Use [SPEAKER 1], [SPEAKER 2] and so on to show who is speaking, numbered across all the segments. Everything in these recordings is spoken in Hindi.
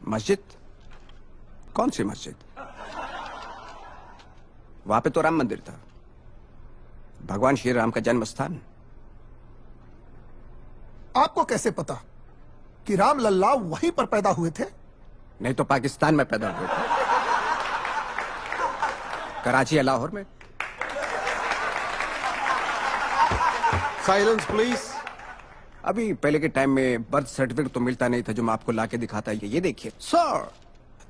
[SPEAKER 1] मस्जिद? कौन सी मस्जिद? वहां पे तो राम मंदिर था, भगवान श्री राम का जन्म स्थान।
[SPEAKER 2] आपको कैसे पता कि राम लल्ला वहीं पर पैदा हुए थे?
[SPEAKER 1] नहीं तो पाकिस्तान में पैदा हुए थे, कराची या लाहौर में।
[SPEAKER 3] Silence please.
[SPEAKER 1] अभी पहले के टाइम में बर्थ सर्टिफिकेट तो मिलता नहीं था जो मैं आपको लाके दिखाता है। ये देखिए sir,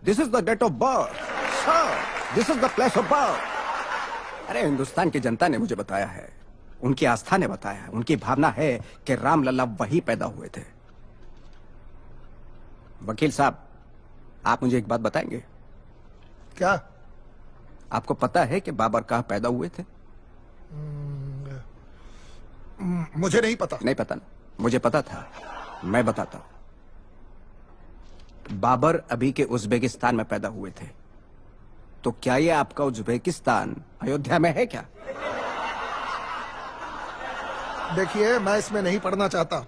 [SPEAKER 1] this is the date of birth. Sir, this is the place of birth. अरे हिंदुस्तान की जनता ने मुझे बताया है, उनकी आस्था ने बताया है, उनकी भावना है कि राम लल्ला वहीं पैदा हुए थे। वकील साहब, आप मुझे एक बात बताएंगे?
[SPEAKER 2] क्या?
[SPEAKER 1] आपको पता है कि बाबर कहाँ पैदा हुए थे?
[SPEAKER 2] मुझे नहीं पता।
[SPEAKER 1] नहीं पता ना? मुझे पता था, मैं बताता हूं। बाबर अभी के उज्बेकिस्तान में पैदा हुए थे। तो क्या ये आपका उज्बेकिस्तान अयोध्या में है क्या?
[SPEAKER 2] देखिए, मैं इसमें नहीं पढ़ना चाहता,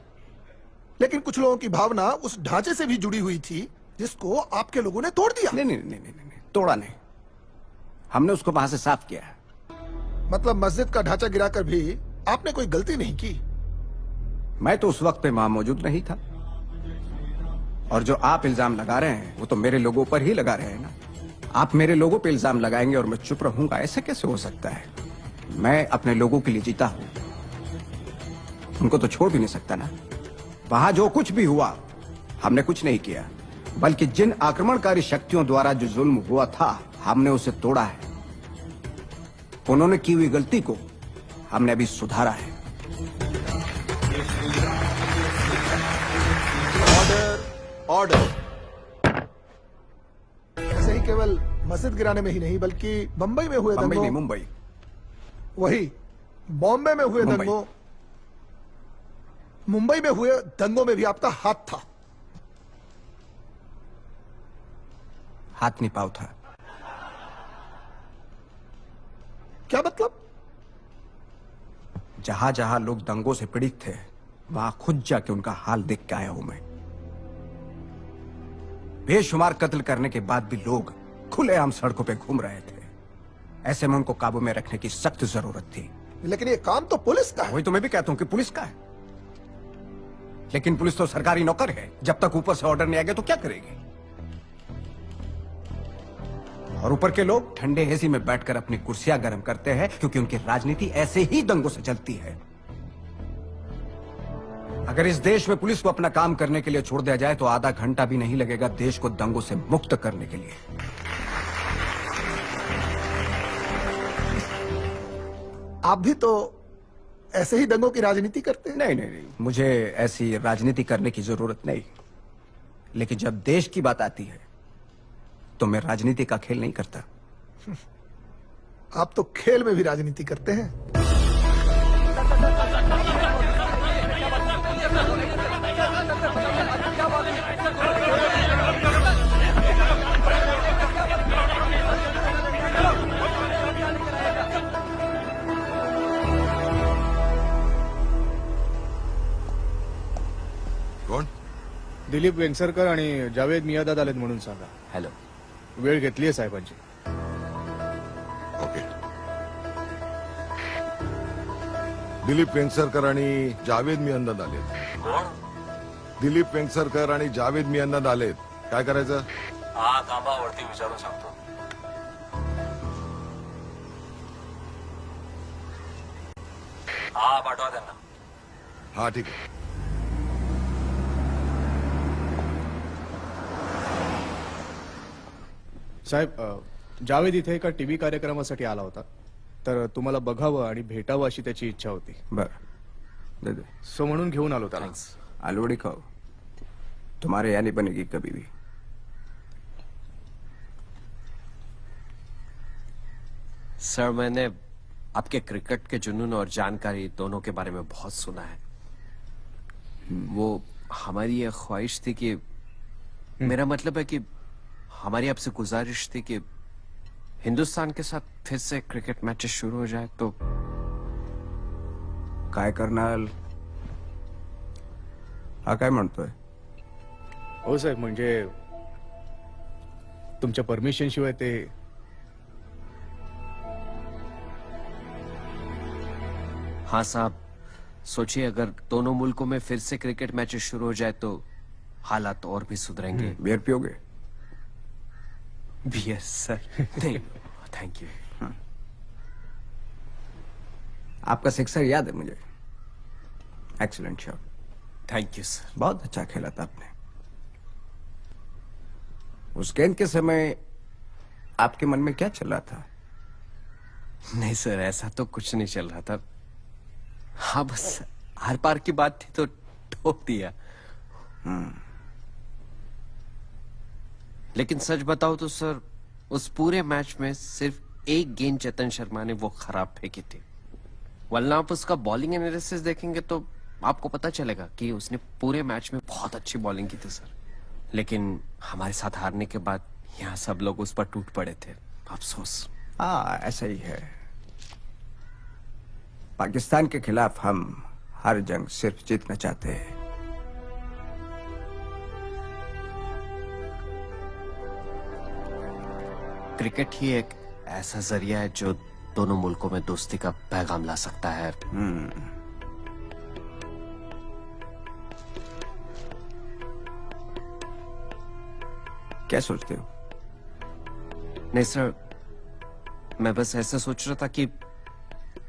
[SPEAKER 2] लेकिन कुछ लोगों की भावना उस ढांचे से भी जुड़ी हुई थी जिसको आपके लोगों ने तोड़ दिया।
[SPEAKER 1] नहीं नहीं नहीं नहीं नहीं, तोड़ा नहीं, हमने उसको वहां से साफ किया।
[SPEAKER 2] मतलब मस्जिद का ढांचा गिराकर भी आपने कोई गलती नहीं की?
[SPEAKER 1] मैं तो उस वक्त पे वहां मौजूद नहीं था, और जो आप इल्जाम लगा रहे हैं वो तो मेरे लोगों पर ही लगा रहे हैं ना। आप मेरे लोगों पे इल्जाम लगाएंगे और मैं चुप रहूंगा, ऐसे कैसे हो सकता है? मैं अपने लोगों के लिए जीता हूं, उनको तो छोड़ भी नहीं सकता ना। वहां जो कुछ भी हुआ हमने कुछ नहीं किया, बल्कि जिन आक्रमणकारी शक्तियों द्वारा जो जुल्म हुआ था हमने उसे तोड़ा है। उन्होंने की हुई गलती को हमने अभी सुधारा है।
[SPEAKER 3] Order order.
[SPEAKER 2] ऐसे ही केवल मस्जिद गिराने में ही नहीं, बल्कि बंबई में हुए
[SPEAKER 1] बंबई नहीं,
[SPEAKER 2] दंगों,
[SPEAKER 1] मुंबई।
[SPEAKER 2] वही बॉम्बे में हुए
[SPEAKER 1] मुंबई।
[SPEAKER 2] दंगों, मुंबई में हुए दंगों में भी आपका हाथ था।
[SPEAKER 1] हाथ नहीं पाव था।
[SPEAKER 2] क्या मतलब?
[SPEAKER 1] जहां जहां लोग दंगों से पीड़ित थे वहां खुद जाके उनका हाल देख के आया हूं मैं। बेशुमार कत्ल करने के बाद भी लोग खुलेआम सड़कों पे घूम रहे थे। ऐसे में उनको काबू में रखने की सख्त जरूरत थी।
[SPEAKER 2] लेकिन ये काम तो पुलिस का है।
[SPEAKER 1] वही तो मैं भी कहता हूं कि पुलिस का है, लेकिन पुलिस तो सरकारी नौकर है। जब तक ऊपर से ऑर्डर नहीं आएगा तो क्या करेगी? और ऊपर के लोग ठंडे एसी में बैठकर अपनी कुर्सियां गर्म करते हैं, क्योंकि उनकी राजनीति ऐसे ही दंगों से चलती है। अगर इस देश में पुलिस को अपना काम करने के लिए छोड़ दिया जाए तो आधा घंटा भी नहीं लगेगा देश को दंगों से मुक्त करने के लिए।
[SPEAKER 2] आप भी तो ऐसे ही दंगों की राजनीति करते हैं।
[SPEAKER 1] नहीं नहीं नहीं, मुझे ऐसी राजनीति करने की जरूरत नहीं, लेकिन जब देश की बात आती है तो मैं राजनीति का खेल नहीं करता।
[SPEAKER 2] आप तो खेल में भी राजनीति करते हैं।
[SPEAKER 3] कोण?
[SPEAKER 4] दिलीप वेंगसरकर आणि जावेद मियादाद आलेत म्हणून सांगा.
[SPEAKER 5] हॅलो.
[SPEAKER 4] वेळ घेतलीये साहेबांची.
[SPEAKER 3] ओके. दिलीप वेंगसरकर आणि जावेद मियांदाद आलेत.
[SPEAKER 5] कोण?
[SPEAKER 3] दिलीप वेंगसरकर आणि जावेद मियांदाद आलेत. काय करायचं?
[SPEAKER 5] हा थांबा, वरती विचारून सांगतो. हा पाठवा त्यांना.
[SPEAKER 3] हा ठीक आहे.
[SPEAKER 4] साहेब, जावेद इथे एका टीव्ही कार्यक्रमासाठी आला होता, तर तुम्हाला बघावं आणि भेटावं अशी त्याची इच्छा होती.
[SPEAKER 1] बर, दे दे।
[SPEAKER 4] सो म्हणून घेऊन आलो त्याला.
[SPEAKER 1] आलूबड़ी खाओ, तुम्हारे यहाँ नहीं बनेगी कभी भी।
[SPEAKER 5] सर, मैंने आपके क्रिकेट के जुनून और जानकारी दोनों के बारे में बहुत सुना है. वो हमारी ये ख्वाहिश थी कि, मेरा मतलब है कि हमारी आपसे गुजारिश थी कि हिंदुस्तान के साथ फिर से क्रिकेट मैचेस शुरू हो जाए तो.
[SPEAKER 1] काय करणार? हा काय म्हणतोय?
[SPEAKER 4] हो साहेब, म्हणजे तुमच्या परमिशन शिवाय ते
[SPEAKER 5] हाँ साहब, सोचिए अगर दोनों मुल्कों में फिर से क्रिकेट मैचेस शुरू हो जाए तो हालात और भी सुधरेंगे।
[SPEAKER 1] बियर पियोगे?
[SPEAKER 5] Beer sir? नहीं, थैंक यू।
[SPEAKER 1] आपका सिक्सर याद है मुझे। Excellent shot,
[SPEAKER 5] thank you sir.
[SPEAKER 1] बहुत अच्छा खेला था आपने। उस गेंद के समय आपके मन में क्या चल रहा था?
[SPEAKER 5] नहीं सर, ऐसा तो कुछ नहीं चल रहा था। हाँ, बस आर पार की बात थी तो ठोक दिया। लेकिन सच बताओ तो सर, उस पूरे मैच में सिर्फ एक गेंद चेतन शर्मा ने वो खराब फेंकी थी, वरना आप उसका बॉलिंग एनालिसिस देखेंगे तो आपको पता चलेगा कि उसने पूरे मैच में बहुत अच्छी बॉलिंग की थी सर। लेकिन हमारे साथ हारने के बाद यहाँ सब लोग उस पर टूट पड़े थे। अफसोस।
[SPEAKER 1] हाँ, ऐसा ही है। पाकिस्तान के खिलाफ हम हर जंग सिर्फ जीतना चाहते हैं।
[SPEAKER 5] क्रिकेट ही एक ऐसा जरिया है जो दोनों मुल्कों में दोस्ती का पैगाम ला सकता है।
[SPEAKER 1] क्या सोचते हो?
[SPEAKER 5] नहीं सर, मैं बस ऐसे सोच रहा था कि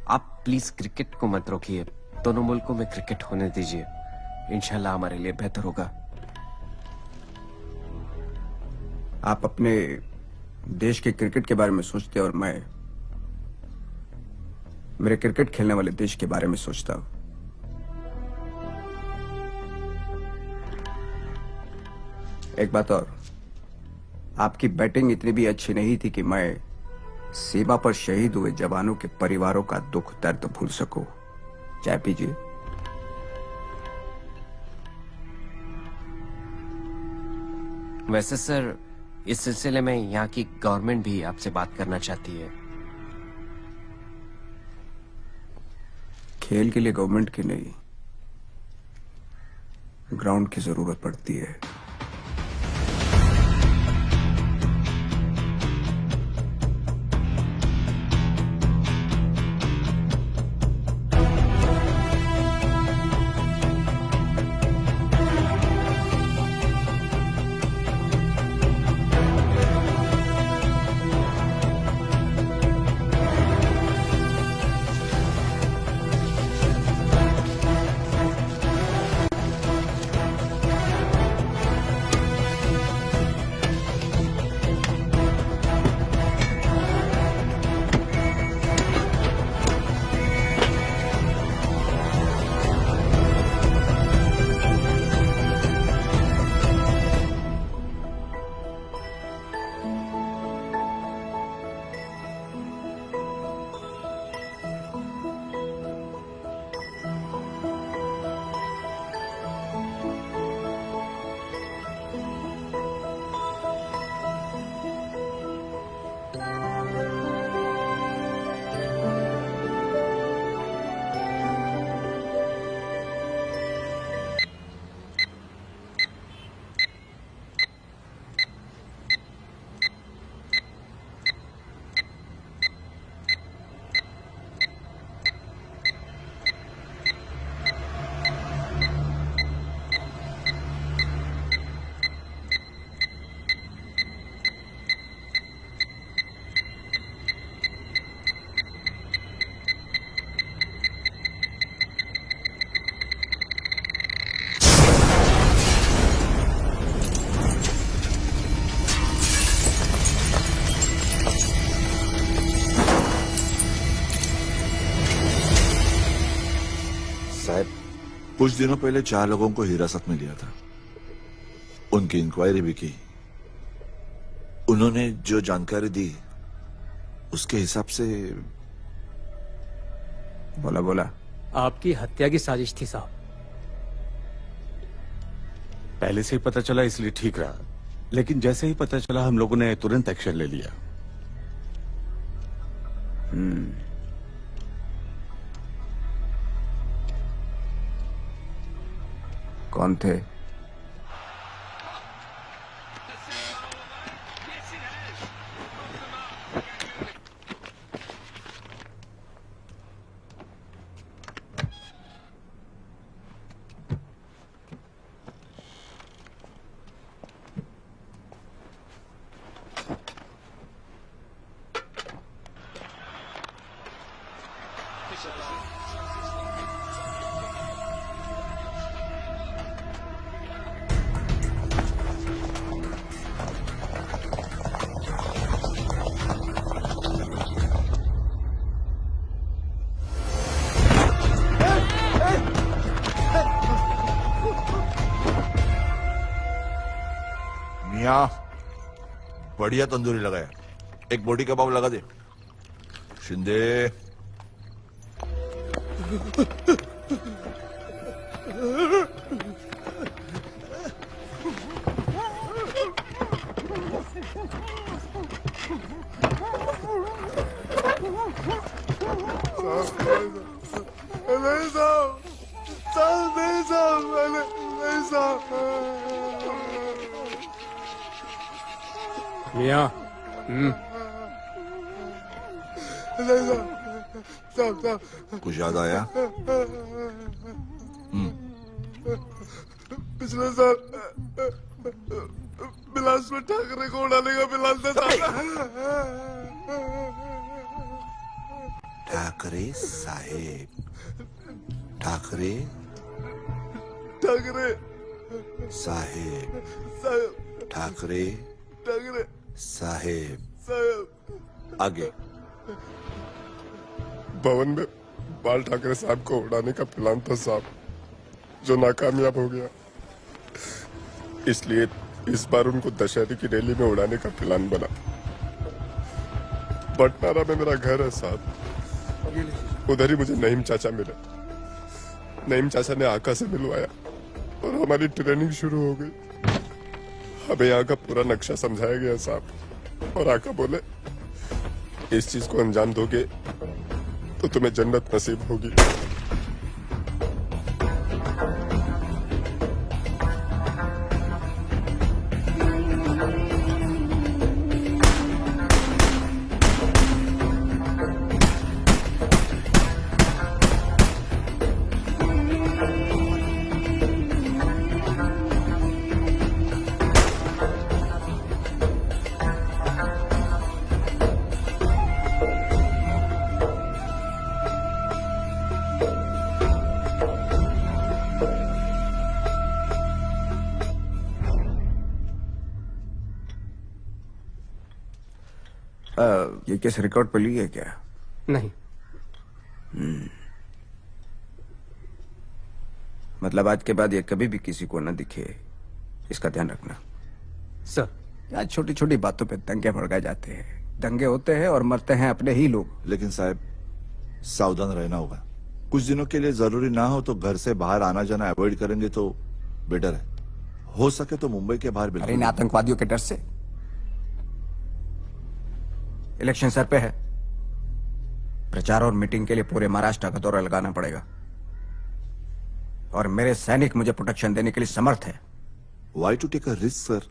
[SPEAKER 5] आप प्लीज क्रिकेट को मत रोकिए, दोनों मुल्कों में क्रिकेट होने दीजिए, इंशाल्लाह हमारे लिए बेहतर होगा।
[SPEAKER 1] आप अपने देश के क्रिकेट के बारे में सोचते हैं और मैं मेरे क्रिकेट खेलने वाले देश के बारे में सोचता हूं। एक बात और, आपकी बैटिंग इतनी भी अच्छी नहीं थी कि मैं सीमा पर शहीद हुए जवानों के परिवारों का दुख दर्द भूल सकूं। चाय पीजिए।
[SPEAKER 5] वैसे सर, इस सिलसिले में यहाँ की गवर्नमेंट भी आपसे बात करना चाहती है।
[SPEAKER 1] खेल के लिए गवर्नमेंट की नहीं, ग्राउंड की जरूरत पड़ती है।
[SPEAKER 6] साहब, कुछ दिनों पहले 4 लोगों को हिरासत में लिया था, उनकी इंक्वायरी भी की। उन्होंने जो जानकारी दी उसके हिसाब से
[SPEAKER 1] बोला
[SPEAKER 7] आपकी हत्या की साजिश थी साहब।
[SPEAKER 8] पहले से ही पता चला इसलिए ठीक रहा, लेकिन जैसे ही पता चला हम लोगों ने तुरंत एक्शन ले लिया।
[SPEAKER 1] कौन थे?
[SPEAKER 6] बढ़िया तंदूरी लगाया, एक बोटी कबाब लगा दे। शिंदे
[SPEAKER 7] मियाँ
[SPEAKER 6] कुछ याद आया?
[SPEAKER 3] पिछले साल बिलास में ठाकरे को उड़ाने का प्लान था।
[SPEAKER 6] ठाकरे साहेब, ठाकरे
[SPEAKER 3] ठाकरे
[SPEAKER 6] साहेब,
[SPEAKER 3] साहब,
[SPEAKER 6] ठाकरे
[SPEAKER 3] ठाकरे
[SPEAKER 6] साहेब।
[SPEAKER 3] साहब,
[SPEAKER 6] आगे।
[SPEAKER 3] भवन में बाल ठाकरे साहब को उड़ाने का प्लान था साहब, जो नाकामयाब हो गया। इसलिए इस बार उनको दशहरे की रैली में उड़ाने का प्लान बना। बटनारा में मेरा घर है साहब, उधर ही मुझे नईम चाचा मिले। नईम चाचा ने आका से मिलवाया और हमारी ट्रेनिंग शुरू हो गई। हमें यहाँ का पूरा नक्शा समझाया गया साहब, और आका बोले इस चीज को अंजाम दोगे तो तुम्हें जन्नत नसीब होगी।
[SPEAKER 1] ये केस रिकॉर्ड पे ली है क्या?
[SPEAKER 7] नहीं।
[SPEAKER 1] मतलब आज के बाद ये कभी भी किसी को न दिखे, इसका ध्यान रखना।
[SPEAKER 7] सर
[SPEAKER 1] आज छोटी छोटी बातों पे दंगे भड़काए जाते हैं। दंगे होते हैं और मरते हैं अपने ही लोग।
[SPEAKER 6] लेकिन साहब सावधान रहना होगा। कुछ दिनों के लिए जरूरी ना हो तो घर से बाहर आना जाना अवॉइड करेंगे तो बेटर है। हो सके तो मुंबई के बाहर
[SPEAKER 1] अरे
[SPEAKER 6] बिल्कुल।
[SPEAKER 1] इन आतंकवादियों के डर से। इलेक्शन सर पे है, प्रचार और मीटिंग के लिए पूरे महाराष्ट्र का दौरा लगाना पड़ेगा, और मेरे सैनिक मुझे प्रोटेक्शन देने के लिए समर्थ है।
[SPEAKER 6] Why to take a risk sir?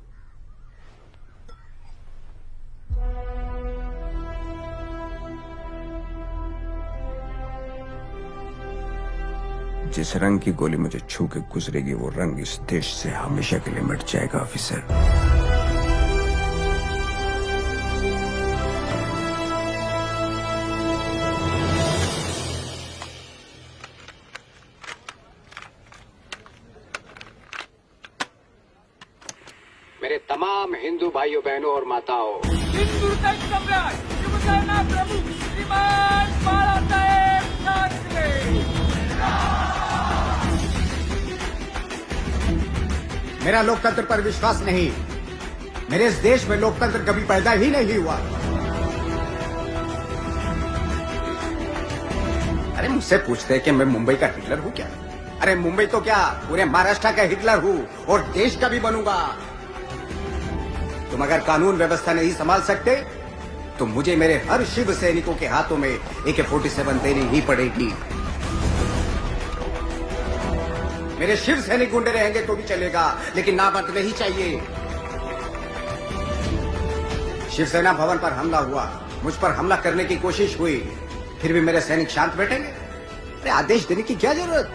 [SPEAKER 1] जिस रंग की गोली मुझे छू के गुजरेगी वो रंग इस देश से हमेशा के लिए मिट जाएगा ऑफिसर। मेरे तमाम हिंदू भाइयों बहनों और माताओं,
[SPEAKER 9] हिंदुस्तान सम्राट शिवसेना प्रमुख श्रीमान बाळासाहेब ठाकरे।
[SPEAKER 1] मेरा लोकतंत्र पर विश्वास नहीं। मेरे इस देश में लोकतंत्र कभी पैदा ही नहीं हुआ। अरे मुझसे पूछते हैं कि मैं मुंबई का हिटलर हूं क्या? अरे मुंबई तो क्या, पूरे महाराष्ट्र का हिटलर हूं और देश का भी बनूंगा। तुम अगर कानून व्यवस्था नहीं संभाल सकते तो मुझे मेरे हर शिव सैनिकों के हाथों में AK-47 देनी ही पड़ेगी। मेरे शिव सैनिक गुंडे रहेंगे तो भी चलेगा, लेकिन नामर्द नहीं चाहिए। शिवसेना भवन पर हमला हुआ, मुझ पर हमला करने की कोशिश हुई, फिर भी मेरे सैनिक शांत बैठेंगे? अरे आदेश देने की क्या जरूरत?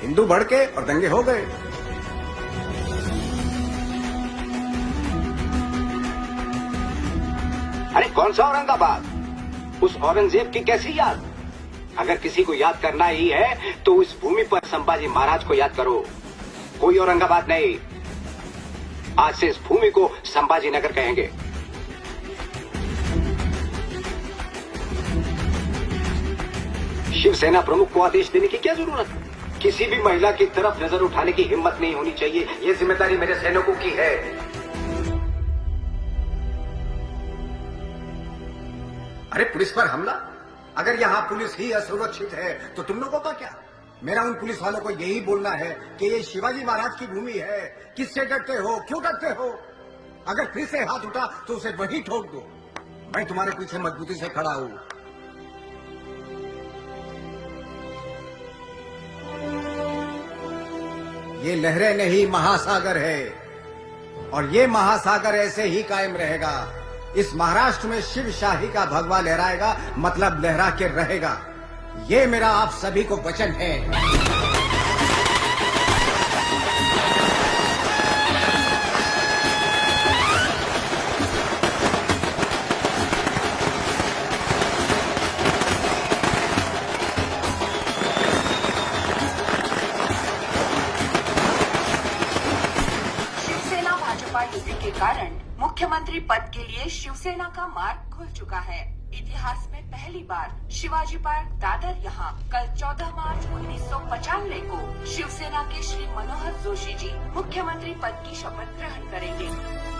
[SPEAKER 1] हिंदू भड़के और दंगे हो गए। अरे कौन सा औरंगाबाद? उस औरंगजेब की कैसी याद? अगर किसी को याद करना ही है तो उस भूमि पर संभाजी महाराज को याद करो, कोई औरंगाबाद नहीं। आज से इस भूमि को संभाजी नगर कहेंगे। शिवसेना प्रमुख को आदेश देने की क्या जरूरत? किसी भी महिला की तरफ नजर उठाने की हिम्मत नहीं होनी चाहिए। ये जिम्मेदारी मेरे सैनिकों की है। अरे पुलिस पर हमला? अगर यहाँ पुलिस ही असुरक्षित है तो तुम लोगों का क्या? मेरा उन पुलिस वालों को यही बोलना है कि ये शिवाजी महाराज की भूमि है। किससे डरते हो? क्यों डरते हो? अगर फिर से हाथ उठा तो उसे वहीं ठोक दो। मैं तुम्हारे पीछे मजबूती से खड़ा हूं। ये लहरें नहीं, महासागर है, और ये महासागर ऐसे ही कायम रहेगा। इस महाराष्ट्र में शिव शाही का भगवा लहराएगा, मतलब लहरा के रहेगा। ये मेरा आप सभी को वचन है।
[SPEAKER 10] शिवसेना भाजपा युति के कारण मुख्यमंत्री पद के लिए शिवसेना का मार्ग खुल चुका है। इतिहास में पहली बार शिवाजी पार्क दादर यहाँ कल 14 मार्च 1995 को शिवसेना के श्री मनोहर जोशी जी मुख्यमंत्री पद की शपथ ग्रहण करेंगे।